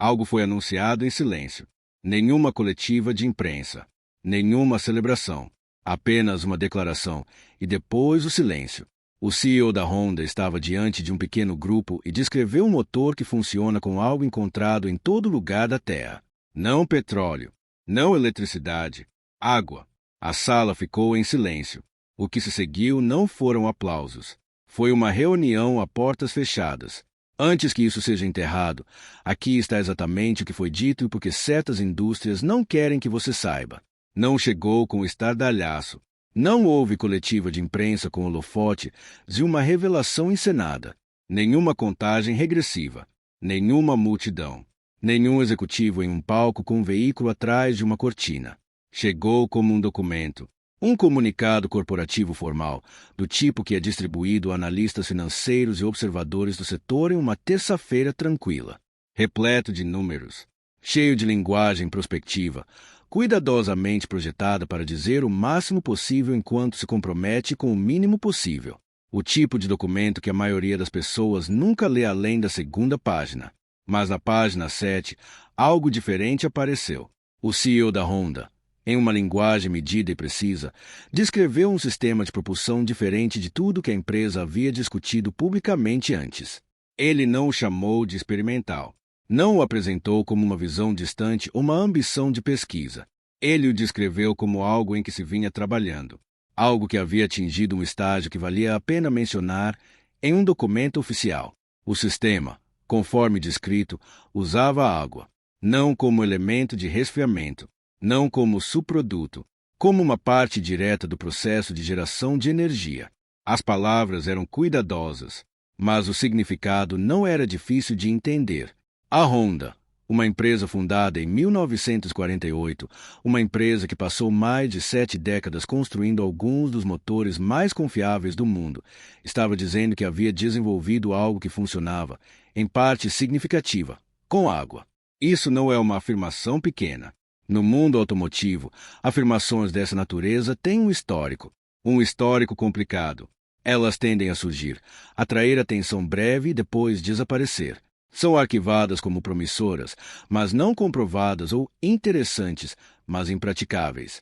Algo foi anunciado em silêncio. Nenhuma coletiva de imprensa. Nenhuma celebração. Apenas uma declaração. E depois o silêncio. O CEO da Honda estava diante de um pequeno grupo e descreveu um motor que funciona com algo encontrado em todo lugar da Terra. Não petróleo. Não eletricidade. Água. A sala ficou em silêncio. O que se seguiu não foram aplausos. Foi uma reunião a portas fechadas. Antes que isso seja enterrado, aqui está exatamente o que foi dito e porque certas indústrias não querem que você saiba. Não chegou com estardalhaço. Não houve coletiva de imprensa com holofotes e uma revelação encenada. Nenhuma contagem regressiva. Nenhuma multidão. Nenhum executivo em um palco com um veículo atrás de uma cortina. Chegou como um documento. Um comunicado corporativo formal, do tipo que é distribuído a analistas financeiros e observadores do setor em uma terça-feira tranquila. Repleto de números. Cheio de linguagem prospectiva, cuidadosamente projetada para dizer o máximo possível enquanto se compromete com o mínimo possível. O tipo de documento que a maioria das pessoas nunca lê além da segunda página. Mas na página 7, algo diferente apareceu. O CEO da Honda, em uma linguagem medida e precisa, descreveu um sistema de propulsão diferente de tudo que a empresa havia discutido publicamente antes. Ele não o chamou de experimental. Não o apresentou como uma visão distante ou uma ambição de pesquisa. Ele o descreveu como algo em que se vinha trabalhando. Algo que havia atingido um estágio que valia a pena mencionar em um documento oficial. O sistema, conforme descrito, usava água, não como elemento de resfriamento, não como subproduto, como uma parte direta do processo de geração de energia. As palavras eram cuidadosas, mas o significado não era difícil de entender. A Honda, uma empresa fundada em 1948, uma empresa que passou mais de 7 décadas construindo alguns dos motores mais confiáveis do mundo, estava dizendo que havia desenvolvido algo que funcionava, em parte significativa, com água. Isso não é uma afirmação pequena. No mundo automotivo, afirmações dessa natureza têm um histórico complicado. Elas tendem a surgir, atrair atenção breve e depois desaparecer. São arquivadas como promissoras, mas não comprovadas, ou interessantes, mas impraticáveis.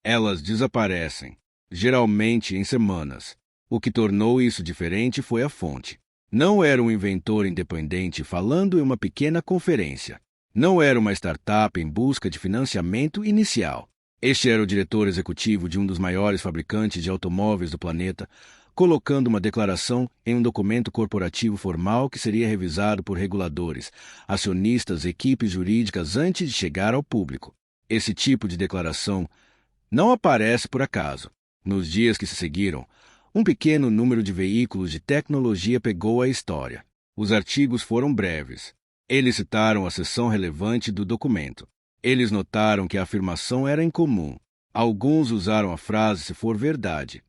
Elas desaparecem, geralmente em semanas. O que tornou isso diferente foi a fonte. Não era um inventor independente falando em uma pequena conferência. Não era uma startup em busca de financiamento inicial. Este era o diretor executivo de um dos maiores fabricantes de automóveis do planeta, colocando uma declaração em um documento corporativo formal que seria revisado por reguladores, acionistas e equipes jurídicas antes de chegar ao público. Esse tipo de declaração não aparece por acaso. Nos dias que se seguiram, um pequeno número de veículos de tecnologia pegou a história. Os artigos foram breves. Eles citaram a seção relevante do documento. Eles notaram que a afirmação era incomum. Alguns usaram a frase se for verdade.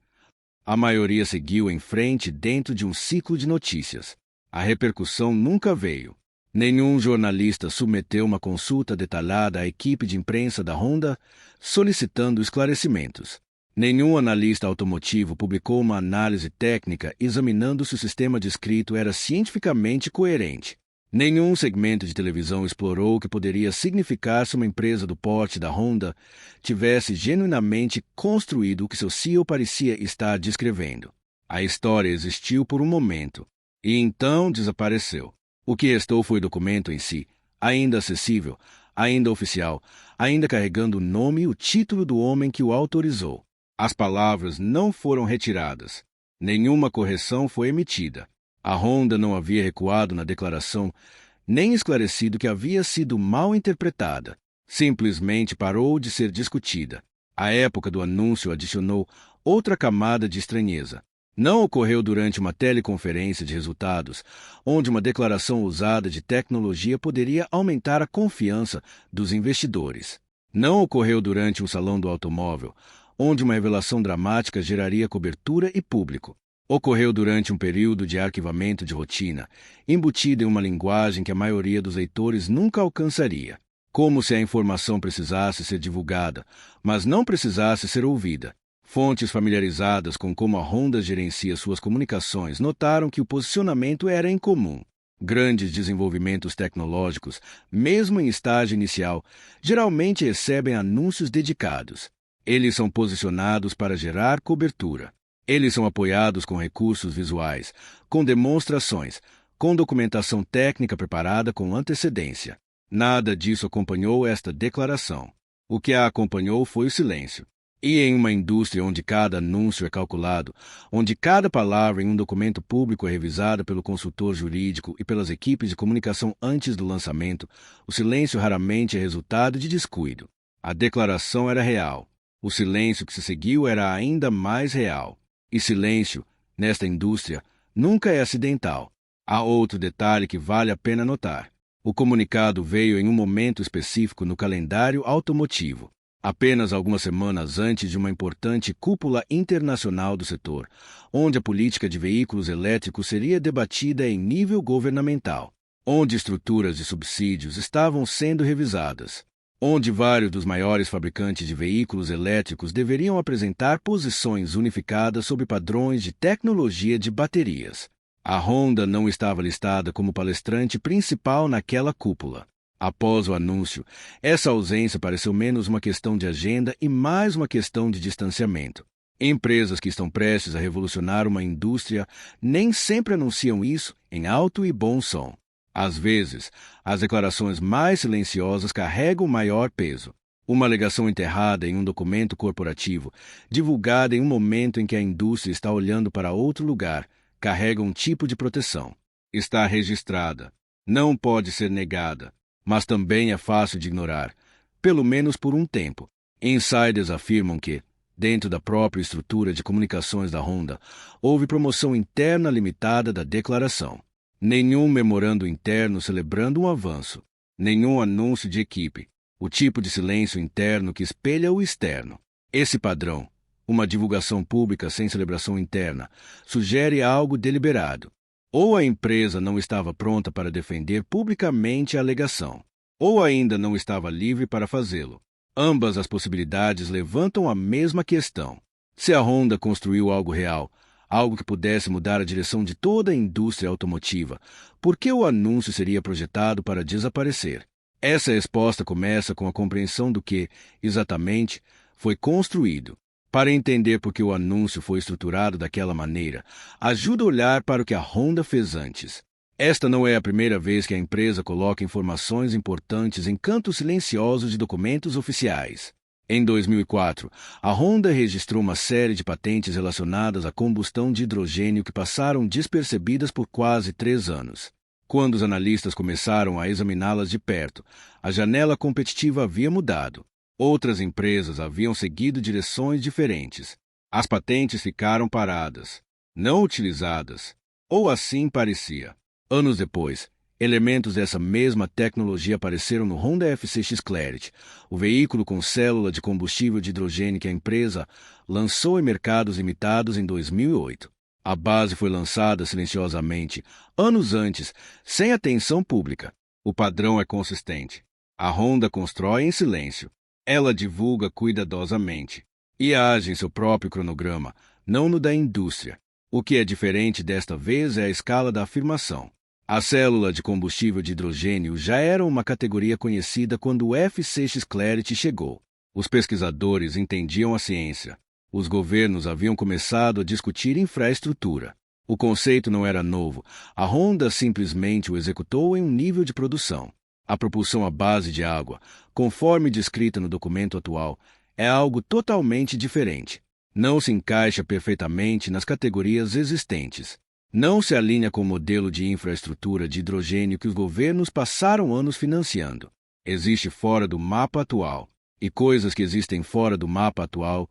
A maioria seguiu em frente dentro de um ciclo de notícias. A repercussão nunca veio. Nenhum jornalista submeteu uma consulta detalhada à equipe de imprensa da Honda solicitando esclarecimentos. Nenhum analista automotivo publicou uma análise técnica examinando se o sistema descrito era cientificamente coerente. Nenhum segmento de televisão explorou o que poderia significar se uma empresa do porte da Honda tivesse genuinamente construído o que seu CEO parecia estar descrevendo. A história existiu por um momento, e então desapareceu. O que restou foi o documento em si, ainda acessível, ainda oficial, ainda carregando o nome e o título do homem que o autorizou. As palavras não foram retiradas. Nenhuma correção foi emitida. A Honda não havia recuado na declaração, nem esclarecido que havia sido mal interpretada. Simplesmente parou de ser discutida. A época do anúncio adicionou outra camada de estranheza. Não ocorreu durante uma teleconferência de resultados, onde uma declaração usada de tecnologia poderia aumentar a confiança dos investidores. Não ocorreu durante um salão do automóvel, onde uma revelação dramática geraria cobertura e público. Ocorreu durante um período de arquivamento de rotina, embutido em uma linguagem que a maioria dos leitores nunca alcançaria. Como se a informação precisasse ser divulgada, mas não precisasse ser ouvida. Fontes familiarizadas com como a Honda gerencia suas comunicações notaram que o posicionamento era incomum. Grandes desenvolvimentos tecnológicos, mesmo em estágio inicial, geralmente recebem anúncios dedicados. Eles são posicionados para gerar cobertura. Eles são apoiados com recursos visuais, com demonstrações, com documentação técnica preparada com antecedência. Nada disso acompanhou esta declaração. O que a acompanhou foi o silêncio. E em uma indústria onde cada anúncio é calculado, onde cada palavra em um documento público é revisada pelo consultor jurídico e pelas equipes de comunicação antes do lançamento, o silêncio raramente é resultado de descuido. A declaração era real. O silêncio que se seguiu era ainda mais real. E silêncio, nesta indústria, nunca é acidental. Há outro detalhe que vale a pena notar. O comunicado veio em um momento específico no calendário automotivo. Apenas algumas semanas antes de uma importante cúpula internacional do setor, onde a política de veículos elétricos seria debatida em nível governamental, onde estruturas de subsídios estavam sendo revisadas, onde vários dos maiores fabricantes de veículos elétricos deveriam apresentar posições unificadas sobre padrões de tecnologia de baterias. A Honda não estava listada como palestrante principal naquela cúpula. Após o anúncio, essa ausência pareceu menos uma questão de agenda e mais uma questão de distanciamento. Empresas que estão prestes a revolucionar uma indústria nem sempre anunciam isso em alto e bom som. Às vezes, as declarações mais silenciosas carregam maior peso. Uma alegação enterrada em um documento corporativo, divulgada em um momento em que a indústria está olhando para outro lugar, carrega um tipo de proteção. Está registrada. Não pode ser negada. Mas também é fácil de ignorar, pelo menos por um tempo. Insiders afirmam que, dentro da própria estrutura de comunicações da Honda, houve promoção interna limitada da declaração. Nenhum memorando interno celebrando um avanço. Nenhum anúncio de equipe. O tipo de silêncio interno que espelha o externo. Esse padrão, uma divulgação pública sem celebração interna, sugere algo deliberado. Ou a empresa não estava pronta para defender publicamente a alegação, ou ainda não estava livre para fazê-lo. Ambas as possibilidades levantam a mesma questão. Se a Honda construiu algo real, algo que pudesse mudar a direção de toda a indústria automotiva, por que o anúncio seria projetado para desaparecer? Essa resposta começa com a compreensão do que, exatamente, foi construído. Para entender por que o anúncio foi estruturado daquela maneira, ajuda a olhar para o que a Honda fez antes. Esta não é a primeira vez que a empresa coloca informações importantes em cantos silenciosos de documentos oficiais. Em 2004, a Honda registrou uma série de patentes relacionadas à combustão de hidrogênio que passaram despercebidas por quase 3 anos. Quando os analistas começaram a examiná-las de perto, a janela competitiva havia mudado. Outras empresas haviam seguido direções diferentes. As patentes ficaram paradas, não utilizadas, ou assim parecia. Anos depois, elementos dessa mesma tecnologia apareceram no Honda FCX Clarity, o veículo com célula de combustível de hidrogênio que a empresa lançou em mercados limitados em 2008. A base foi lançada silenciosamente, anos antes, sem atenção pública. O padrão é consistente. A Honda constrói em silêncio. Ela divulga cuidadosamente e age em seu próprio cronograma, não no da indústria. O que é diferente desta vez é a escala da afirmação. A célula de combustível de hidrogênio já era uma categoria conhecida quando o FCX Clarity chegou. Os pesquisadores entendiam a ciência. Os governos haviam começado a discutir infraestrutura. O conceito não era novo. A Honda simplesmente o executou em um nível de produção. A propulsão à base de água, conforme descrita no documento atual, é algo totalmente diferente. Não se encaixa perfeitamente nas categorias existentes. Não se alinha com o modelo de infraestrutura de hidrogênio que os governos passaram anos financiando. Existe fora do mapa atual. E coisas que existem fora do mapa atual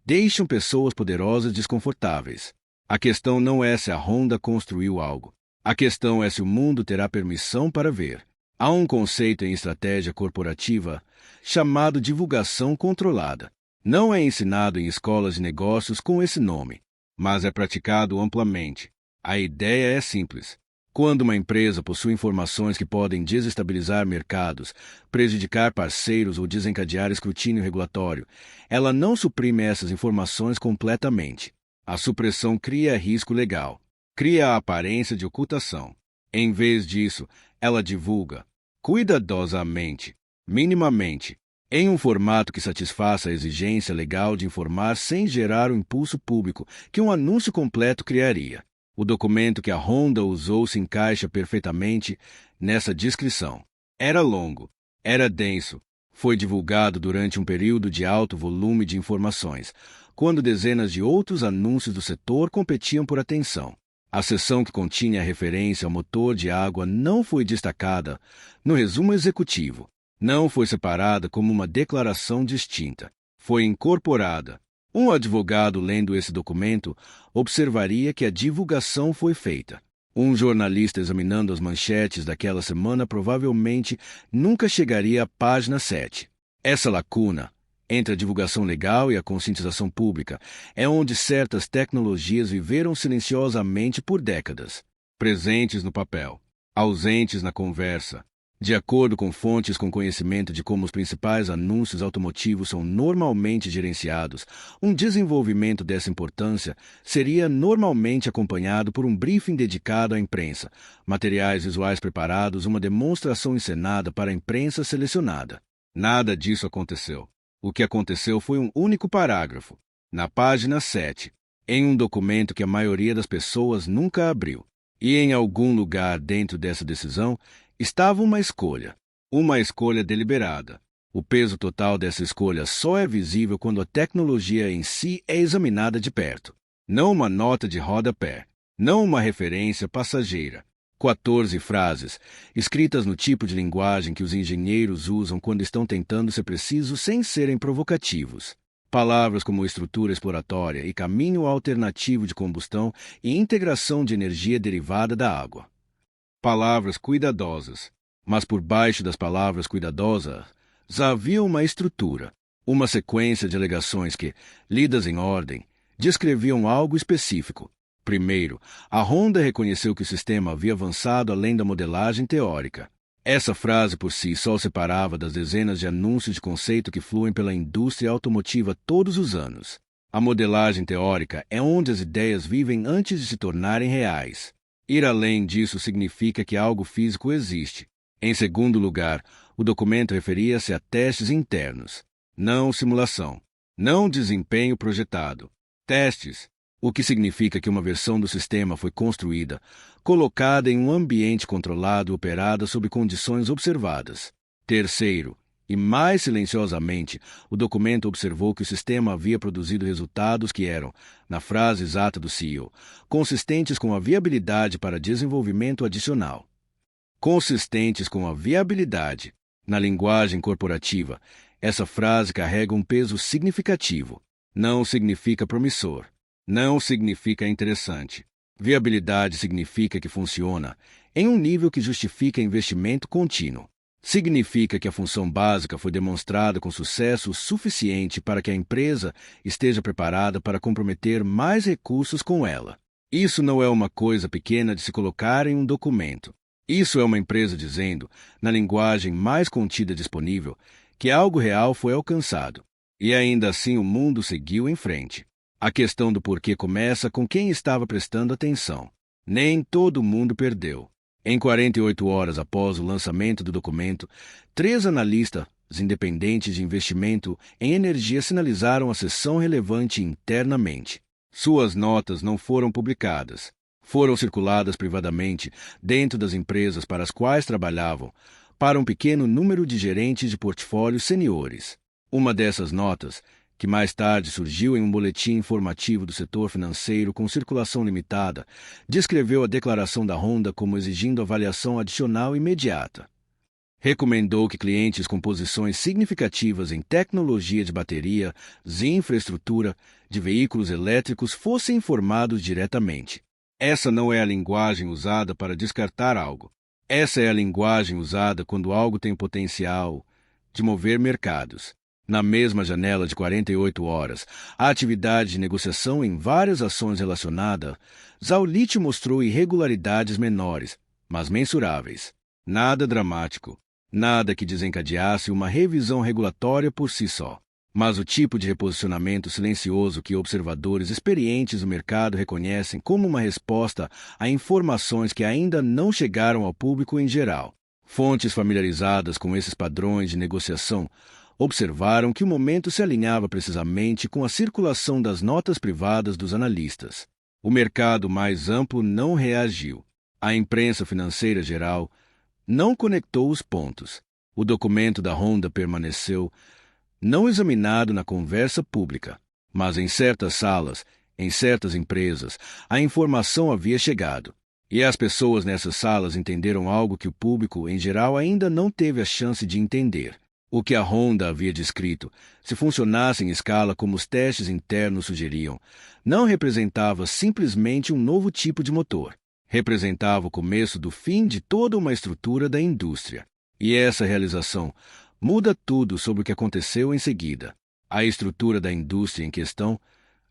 deixam pessoas poderosas desconfortáveis. A questão não é se a Honda construiu algo. A questão é se o mundo terá permissão para ver. Há um conceito em estratégia corporativa chamado divulgação controlada. Não é ensinado em escolas de negócios com esse nome, mas é praticado amplamente. A ideia é simples. Quando uma empresa possui informações que podem desestabilizar mercados, prejudicar parceiros ou desencadear escrutínio regulatório, ela não suprime essas informações completamente. A supressão cria risco legal, cria a aparência de ocultação. Em vez disso, ela divulga, cuidadosamente, minimamente, em um formato que satisfaça a exigência legal de informar sem gerar o impulso público que um anúncio completo criaria. O documento que a Honda usou se encaixa perfeitamente nessa descrição. Era longo, era denso, foi divulgado durante um período de alto volume de informações, quando dezenas de outros anúncios do setor competiam por atenção. A seção que continha a referência ao motor de água não foi destacada no resumo executivo. Não foi separada como uma declaração distinta. Foi incorporada. Um advogado lendo esse documento observaria que a divulgação foi feita. Um jornalista examinando as manchetes daquela semana provavelmente nunca chegaria à página 7. Essa lacuna entre a divulgação legal e a conscientização pública é onde certas tecnologias viveram silenciosamente por décadas, presentes no papel, ausentes na conversa. De acordo com fontes com conhecimento de como os principais anúncios automotivos são normalmente gerenciados, um desenvolvimento dessa importância seria normalmente acompanhado por um briefing dedicado à imprensa, materiais visuais preparados, uma demonstração encenada para a imprensa selecionada. Nada disso aconteceu. O que aconteceu foi um único parágrafo, na página 7, em um documento que a maioria das pessoas nunca abriu. E em algum lugar dentro dessa decisão estava uma escolha deliberada. O peso total dessa escolha só é visível quando a tecnologia em si é examinada de perto. Não uma nota de rodapé, não uma referência passageira. 14 frases, escritas no tipo de linguagem que os engenheiros usam quando estão tentando ser precisos sem serem provocativos. Palavras como estrutura exploratória e caminho alternativo de combustão e integração de energia derivada da água. Palavras cuidadosas, mas por baixo das palavras cuidadosas havia uma estrutura, uma sequência de alegações que, lidas em ordem, descreviam algo específico. Primeiro, a Honda reconheceu que o sistema havia avançado além da modelagem teórica. Essa frase por si só separava das dezenas de anúncios de conceito que fluem pela indústria automotiva todos os anos. A modelagem teórica é onde as ideias vivem antes de se tornarem reais. Ir além disso significa que algo físico existe. Em segundo lugar, o documento referia-se a testes internos, não simulação, não desempenho projetado. Testes, o que significa que uma versão do sistema foi construída, colocada em um ambiente controlado e operada sob condições observadas. Terceiro, e mais silenciosamente, o documento observou que o sistema havia produzido resultados que eram, na frase exata do CEO, consistentes com a viabilidade para desenvolvimento adicional. Consistentes com a viabilidade. Na linguagem corporativa, essa frase carrega um peso significativo. Não significa promissor. Não significa interessante. Viabilidade significa que funciona em um nível que justifica investimento contínuo. Significa que a função básica foi demonstrada com sucesso suficiente para que a empresa esteja preparada para comprometer mais recursos com ela. Isso não é uma coisa pequena de se colocar em um documento. Isso é uma empresa dizendo, na linguagem mais contida disponível, que algo real foi alcançado. E ainda assim o mundo seguiu em frente. A questão do porquê começa com quem estava prestando atenção. Nem todo mundo perdeu. Em 48 horas após o lançamento do documento, 3 analistas independentes de investimento em energia sinalizaram a seção relevante internamente. Suas notas não foram publicadas. Foram circuladas privadamente dentro das empresas para as quais trabalhavam, para um pequeno número de gerentes de portfólios seniores. Uma dessas notas, que mais tarde surgiu em um boletim informativo do setor financeiro com circulação limitada, descreveu a declaração da Honda como exigindo avaliação adicional imediata. Recomendou que clientes com posições significativas em tecnologia de baterias e infraestrutura de veículos elétricos fossem informados diretamente. Essa não é a linguagem usada para descartar algo. Essa é a linguagem usada quando algo tem potencial de mover mercados. Na mesma janela de 48 horas, a atividade de negociação em várias ações relacionadas ao lítio mostrou irregularidades menores, mas mensuráveis. Nada dramático, nada que desencadeasse uma revisão regulatória por si só. mas o tipo de reposicionamento silencioso que observadores experientes do mercado reconhecem como uma resposta a informações que ainda não chegaram ao público em geral. Fontes familiarizadas com esses padrões de negociação observaram que o momento se alinhava precisamente com a circulação das notas privadas dos analistas. O mercado mais amplo não reagiu. A imprensa financeira geral não conectou os pontos. O documento da Honda permaneceu não examinado na conversa pública, mas em certas salas, em certas empresas, a informação havia chegado. E as pessoas nessas salas entenderam algo que o público, em geral, ainda não teve a chance de entender. O que a Honda havia descrito, se funcionasse em escala como os testes internos sugeriam, não representava simplesmente um novo tipo de motor. Representava o começo do fim de toda uma estrutura da indústria. E essa realização muda tudo sobre o que aconteceu em seguida. A estrutura da indústria em questão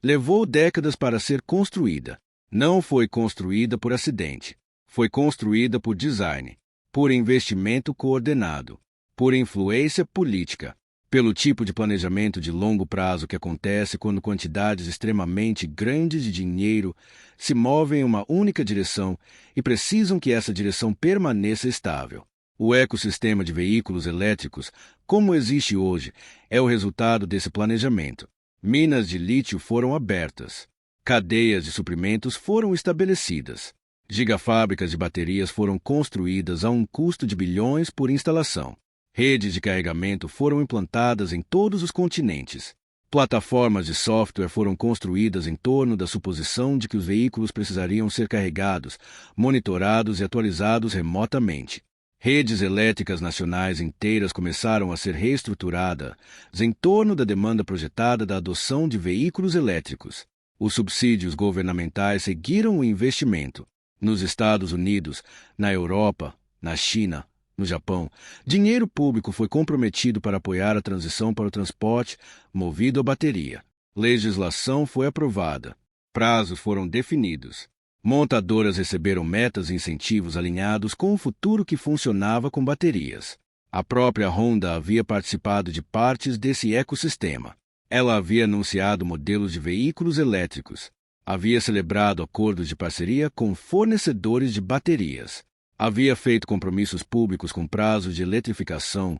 levou décadas para ser construída. Não foi construída por acidente. Foi construída por design, por investimento coordenado, por influência política, pelo tipo de planejamento de longo prazo que acontece quando quantidades extremamente grandes de dinheiro se movem em uma única direção e precisam que essa direção permaneça estável. O ecossistema de veículos elétricos, como existe hoje, é o resultado desse planejamento. Minas de lítio foram abertas. Cadeias de suprimentos foram estabelecidas. Gigafábricas de baterias foram construídas a um custo de bilhões por instalação. Redes de carregamento foram implantadas em todos os continentes. Plataformas de software foram construídas em torno da suposição de que os veículos precisariam ser carregados, monitorados e atualizados remotamente. Redes elétricas nacionais inteiras começaram a ser reestruturadas em torno da demanda projetada da adoção de veículos elétricos. Os subsídios governamentais seguiram o investimento. Nos Estados Unidos, na Europa, na China, no Japão, dinheiro público foi comprometido para apoiar a transição para o transporte movido a bateria. Legislação foi aprovada. Prazos foram definidos. Montadoras receberam metas e incentivos alinhados com o futuro que funcionava com baterias. A própria Honda havia participado de partes desse ecossistema. Ela havia anunciado modelos de veículos elétricos. Havia celebrado acordos de parceria com fornecedores de baterias. Havia feito compromissos públicos com prazos de eletrificação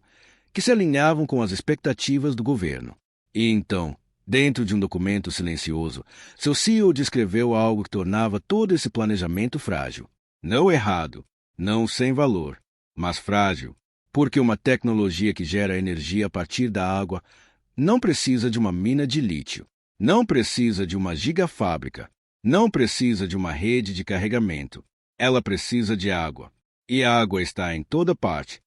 que se alinhavam com as expectativas do governo. E então, dentro de um documento silencioso, seu CEO descreveu algo que tornava todo esse planejamento frágil. Não errado, não sem valor, mas frágil, porque uma tecnologia que gera energia a partir da água não precisa de uma mina de lítio, não precisa de uma gigafábrica, não precisa de uma rede de carregamento. Ela precisa de água. E a água está em toda parte,